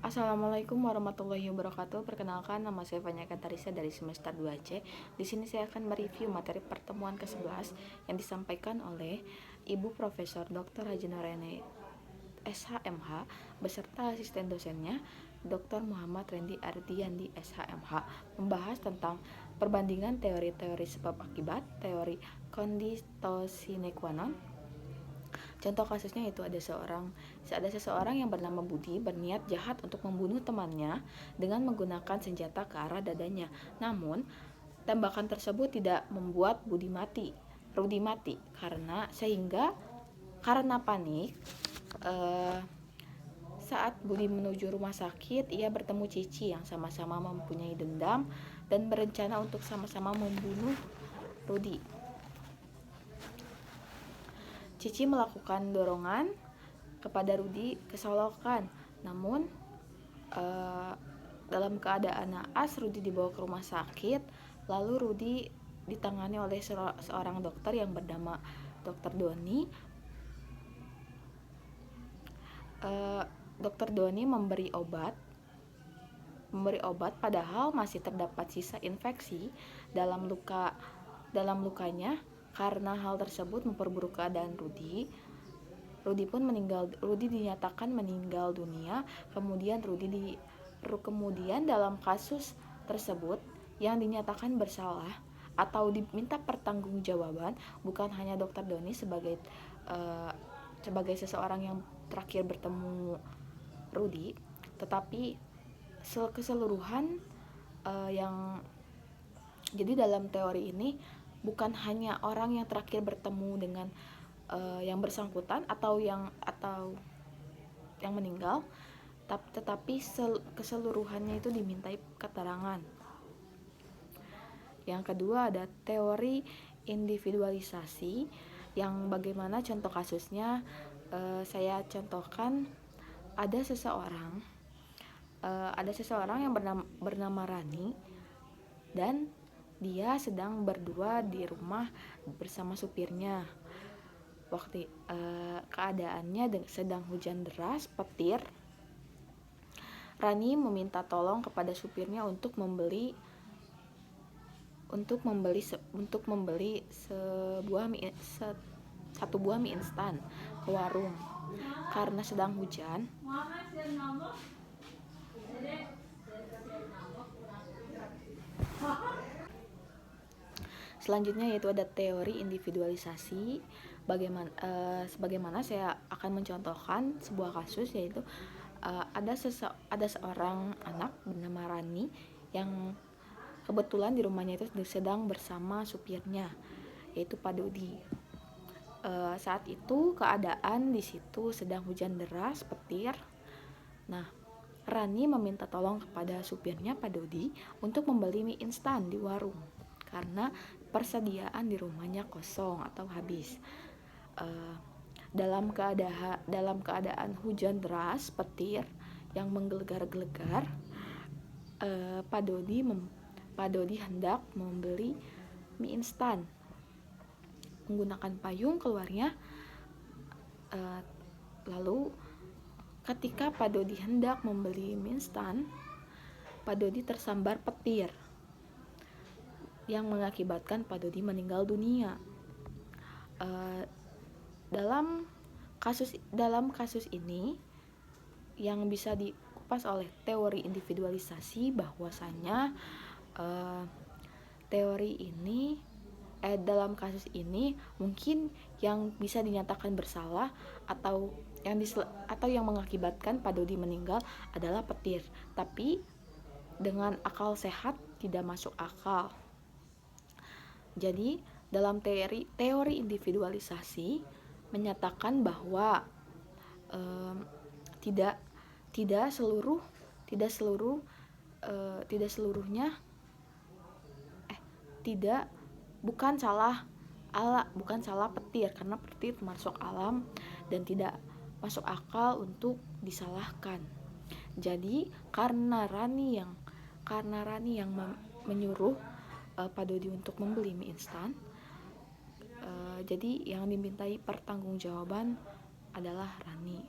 Assalamualaikum warahmatullahi wabarakatuh. Perkenalkan, nama saya Fanya Katarisa dari semester 2C. Di sini saya akan mereview materi pertemuan ke-11 yang disampaikan oleh Ibu Profesor Dr. Haji Nurene SHMH beserta asisten dosennya Dr. Muhammad Rendi Ardiyandi SHMH, membahas tentang perbandingan teori-teori sebab akibat, teori conditio sine qua non. Contoh kasusnya itu ada seseorang yang bernama Budi berniat jahat untuk membunuh temannya dengan menggunakan senjata ke arah dadanya. Namun, tembakan tersebut tidak membuat Rudi mati karena panik. Saat Budi menuju rumah sakit, ia bertemu Cici yang sama-sama mempunyai dendam dan berencana untuk sama-sama membunuh Rudi. Cici melakukan dorongan kepada Rudi keselokan, namun dalam keadaan naas Rudi dibawa ke rumah sakit. Lalu Rudi ditangani oleh seorang dokter yang bernama Dr. Doni. Dr. Doni memberi obat padahal masih terdapat sisa infeksi dalam lukanya. Karena hal tersebut memperburuk keadaan Rudi dinyatakan meninggal dunia. Kemudian dalam kasus tersebut yang dinyatakan bersalah atau diminta pertanggungjawaban bukan hanya Dr. Doni sebagai seseorang yang terakhir bertemu Rudi, tetapi keseluruhan jadi dalam teori ini bukan hanya orang yang terakhir bertemu dengan yang bersangkutan atau yang meninggal, tetapi keseluruhannya itu dimintai keterangan. Yang kedua ada teori individualisasi, yang bagaimana contoh kasusnya saya contohkan. Ada seseorang yang bernama Rani, dan dia sedang berdua di rumah bersama supirnya. Waktu keadaannya sedang hujan deras, petir. Rani meminta tolong kepada supirnya untuk membeli satu buah mie instan ke warung. Karena sedang hujan, selanjutnya yaitu ada teori individualisasi. Sebagaimana saya akan mencontohkan sebuah kasus, yaitu ada seorang anak bernama Rani yang kebetulan di rumahnya itu sedang bersama supirnya, yaitu Pak Dodi. Saat itu keadaan di situ sedang hujan deras, petir. Nah, Rani meminta tolong kepada supirnya Pak Dodi untuk membeli mie instan di warung karena persediaan di rumahnya kosong atau habis. Dalam keadaan hujan deras, petir yang menggelegar-gelegar, Pak Dodi hendak membeli mie instan. Menggunakan payung keluarnya. Lalu ketika Pak Dodi hendak membeli mie instan, Pak Dodi tersambar petir yang mengakibatkan Pak Dodi meninggal dunia. Dalam kasus ini yang bisa dikupas oleh teori individualisasi, bahwasanya dalam kasus ini mungkin yang bisa dinyatakan bersalah atau yang mengakibatkan Pak Dodi meninggal adalah petir, tapi dengan akal sehat tidak masuk akal. Jadi dalam teori individualisasi menyatakan bahwa bukan salah petir, karena petir termasuk alam dan tidak masuk akal untuk disalahkan. Jadi karena Rani yang menyuruh Pak Dodi untuk membeli mie instan, jadi yang dimintai pertanggungjawaban adalah Rani.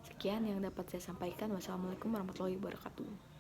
Sekian. Demikian yang dapat saya sampaikan. Wassalamualaikum warahmatullahi wabarakatuh.